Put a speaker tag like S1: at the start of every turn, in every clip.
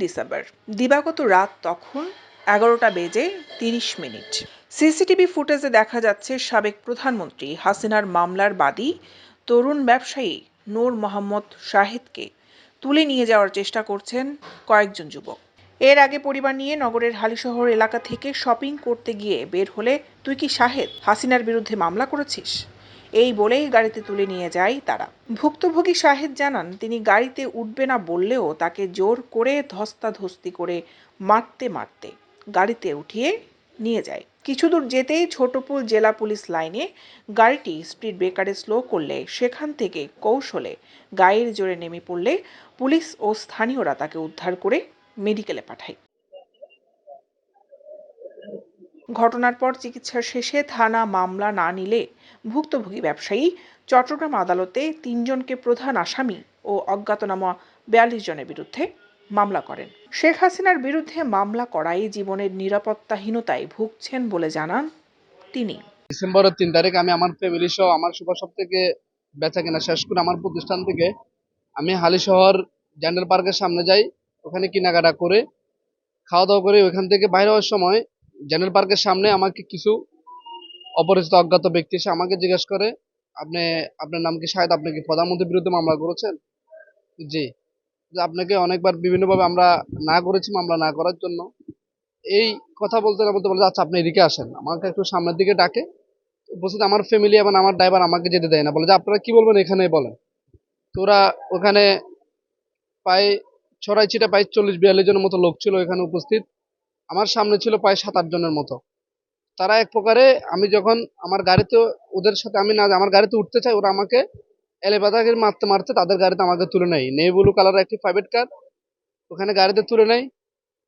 S1: December দিবাগত রাত তখন 11:30 সিসিটিভি ফুটেজে দেখা যাচ্ছে সাবেক প্রধানমন্ত্রী হাসিনার মামলার বাদী তরুণ ব্যবসায়ী নূর মোহাম্মদ শাহিদকে তুলে নিয়ে যাওয়ার চেষ্টা করছেন কয়েকজন যুবক। এর আগে পরিবার নিয়ে নগরের হালিশহর এলাকা থেকে শপিং করতে গিয়ে বের হলে, তুই কি শাহেদ, হাসিনার বিরুদ্ধে মামলা করেছিস, এই বলেই গাড়িতে তুলে নিয়ে যায় তারা। ভুক্তভোগী শাহেদ জানান, তিনি গাড়িতে উঠবে না বললেও তাকে জোর করে ধস্তাধস্তি করে মারতে মারতে গাড়িতে উঠিয়ে নিয়ে যায়। কিছু দূর যেতেই ছোটপুল জেলা পুলিশ লাইনে গাড়িটি স্পিড ব্রেকারে স্লো করলে সেখান থেকে কৌশলে গায়ের জোরে নেমে পড়লে পুলিশ ও স্থানীয়রা তাকে উদ্ধার করে মেডিকেলে পাঠায়। ঘটনার পর চিকিৎসা শেষে থানা মামলা না নিলে ভুক্তভোগী ব্যবসায়ী চট্টগ্রাম আদালতে 3 জনকে প্রধান আসামি ও অজ্ঞাতনামা 42 জনের বিরুদ্ধে মামলা করেন। শেখ হাসিনার বিরুদ্ধে মামলা করায় জীবনের নিরাপত্তাহীনতায় ভুগছেন বলে জানান তিনি।
S2: ডিসেম্বরের 3 তারিখ আমি আমার ফ্যামিলি সহ আমার সুপার শপ থেকে বেচা কেনা শেষ করে আমার প্রতিষ্ঠান থেকে আমি হালিশহর জেন্ডার পার্কের সামনে যাই। ওখানে কেনাকাটা করে খাওয়া দাওয়া করে ওইখান থেকে বাইরে হওয়ার সময় জেন্ডার পার্কের সামনে আমাকে কিছু অপরিচিত অজ্ঞাত ব্যক্তি এসে আমাকে জিজ্ঞেস করে, আপনার নাম কি শাহেদ, আপনি কি প্রধানমন্ত্রীর বিরুদ্ধে মামলা করেছেন? জি। আপনাকে অনেকবার বিভিন্নভাবে আমরা না করেছি মামলা না করার জন্য। এই কথা বলতে না বলতে বলে, আচ্ছা আপনি এদিকে আসেন, আমাকে একটু সামনের দিকে ডাকে। উপস্থিত আমার ফ্যামিলি এবং আমার ড্রাইভার আমাকে যেতে দেয় না, বলে যে আপনারা কি বলবেন এখানে বলেন। তো ওরা ওখানে প্রায় ছড়াই ছিটা প্রায় 40-42 জনের মতো লোক ছিল এখানে উপস্থিত। আমার সামনে ছিল প্রায় 7-8 জনের মতো। তারা এক প্রকারে, আমি যখন আমার গাড়িতে ওদের সাথে আমি না আমার গাড়িতে উঠতে চাই, ওরা আমাকে এলেবাদাকে মারতে মারতে তাদের গাড়িতে আমাকে তুলে নেয়। নেই ব্লু কালারের একটি প্রাইভেট কার ওখানে গাড়িতে তুলে নেয়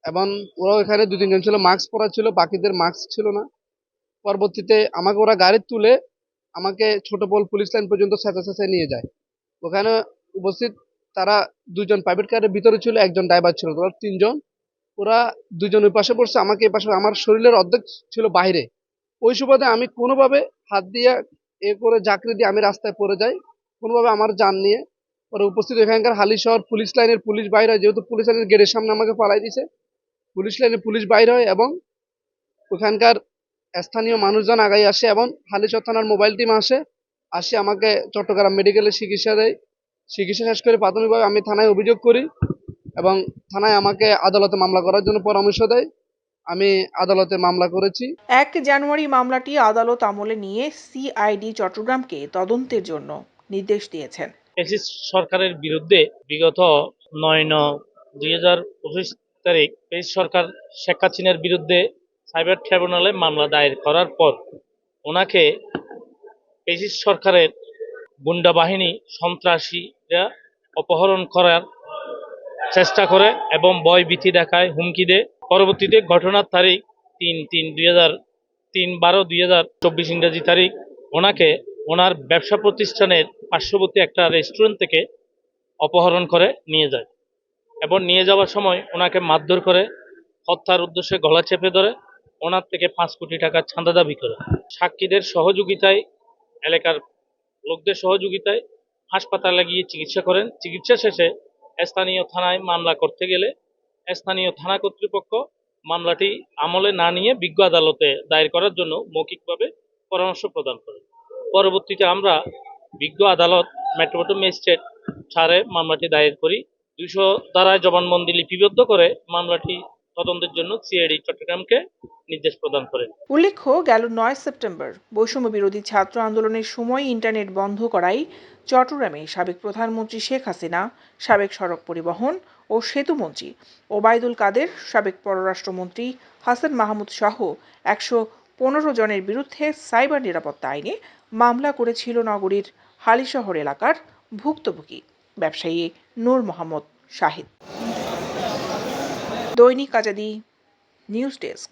S2: এবং ওরাও এখানে 2-3 জন ছিল, মাস্ক পরা ছিল, বাকিদের মাস্ক ছিল না। পরবর্তীতে আমাকে ওরা গাড়ি তুলে আমাকে ছোটপোল পুলিশ লাইন পর্যন্ত চেঁচায় নিয়ে যায়। ওখানে উপস্থিত তারা 2 জন প্রাইভেট কারের ভিতরে ছিল, একজন ড্রাইভার ছিল, তোরা 3 জন। ওরা 2 জন ওই পাশে পড়ছে, আমাকে এই পাশে, আমার শরীরের অর্ধেক ছিল বাইরে। ওই সুবাদে আমি কোনোভাবে হাত দিয়ে করে জাকড়ি দিয়ে আমি রাস্তায় পড়ে যাই কোনোভাবে আমার জান নিয়ে। পরে উপস্থিত এখানকার হালিশহর পুলিশ লাইনের পুলিশ বাইরে হয়, যেহেতু পুলিশ লাইনের গেটের সামনে আমাকে পালাই দিছে, পুলিশ লাইনের পুলিশ বাইরে হয় এবং ওখানকার স্থানীয় মানুষজন আগাই আসে এবং হালিশহর থানার মোবাইল টিম আসে আমাকে চট্টগ্রাম মেডিকেলে চিকিৎসা দেয়। চিকিৎসা শেষ করে প্রাথমিকভাবে আমি থানায় অভিযোগ করি এবং থানায় আমাকে আদালতে মামলা করার জন্য পরামর্শ দেয়। আমি আদালতে মামলা করেছি।
S1: 1 জানুয়ারি মামলাটি আদালত আমলে নিয়ে সিআইডি চট্টগ্রামকে তদন্তের জন্য নির্দেশ দিয়েছেন।
S3: ফ্যাসিস্ট সরকারের বিরুদ্ধে বিগত 9/9/2025 তারিখ ফ্যাসিস্ট সরকার শেখ হাসিনার বিরুদ্ধে সাইবার ট্রাইব্যুনালে মামলা দায়ের করার পর ওনাকে ফ্যাসিস্ট সরকারের গুন্ডা বাহিনী সন্ত্রাসীরা অপহরণ করার চেষ্টা করে এবং ভয়ভীতি দেখায়, হুমকি দেয়। পরবর্তীতে ঘটনার তারিখ 3/12/2024 ইংরেজি তারিখ ওনাকে ওনার ব্যবসা প্রতিষ্ঠানের পার্শ্ববর্তী একটা রেস্টুরেন্ট থেকে অপহরণ করে নিয়ে যায় এবং নিয়ে যাওয়ার সময় ওনাকে মারধর করে হত্যার উদ্দেশ্যে গলা চেপে ধরে ওনার থেকে 5 কোটি টাকার চাঁদা দাবি করে। সাক্ষীদের সহযোগিতায়, এলাকার লোকদের সহযোগিতায় হাসপাতালে গিয়ে চিকিৎসা করেন। চিকিৎসা শেষে স্থানীয় থানায় মামলা করতে গেলে স্থানীয় থানা কর্তৃপক্ষ মামলাটি আমলে না নিয়ে বিজ্ঞ আদালতে দায়ের করার জন্য মৌখিকভাবে পরামর্শ প্রদান করে। পরবর্তীতে আমরা বিজ্ঞ আদালত মেট্রোপলিটন ম্যাজিস্ট্রেট ছাড়ে মামলাটি দায়ের করি। 200 ধারায় জবানবন্দি লিপিবদ্ধ করে মামলাটি তদন্তের জন্য সিআইডি চট্টগ্রামকে নির্দেশ প্রদান করে।
S1: উল্লেখ্য, গেল 9 সেপ্টেম্বর বৈষম্য বিরোধী ছাত্র আন্দোলনের সময় ইন্টারনেট বন্ধ করায় চট্টগ্রামে সাবেক প্রধানমন্ত্রী শেখ হাসিনা, সাবেক সড়ক পরিবহন ও সেতুমন্ত্রী ওবায়দুল কাদের, সাবেক পররাষ্ট্রমন্ত্রী হাসান মাহমুদ সহ 115 জনের বিরুদ্ধে সাইবার নিরাপত্তা আইনে মামলা করেছিল নগরীর হালিশহর এলাকার ভুক্তভোগী ব্যবসায়ী নূর মোহাম্মদ শাহিদ। দৈনিক আজাদী নিউজ ডেস্ক।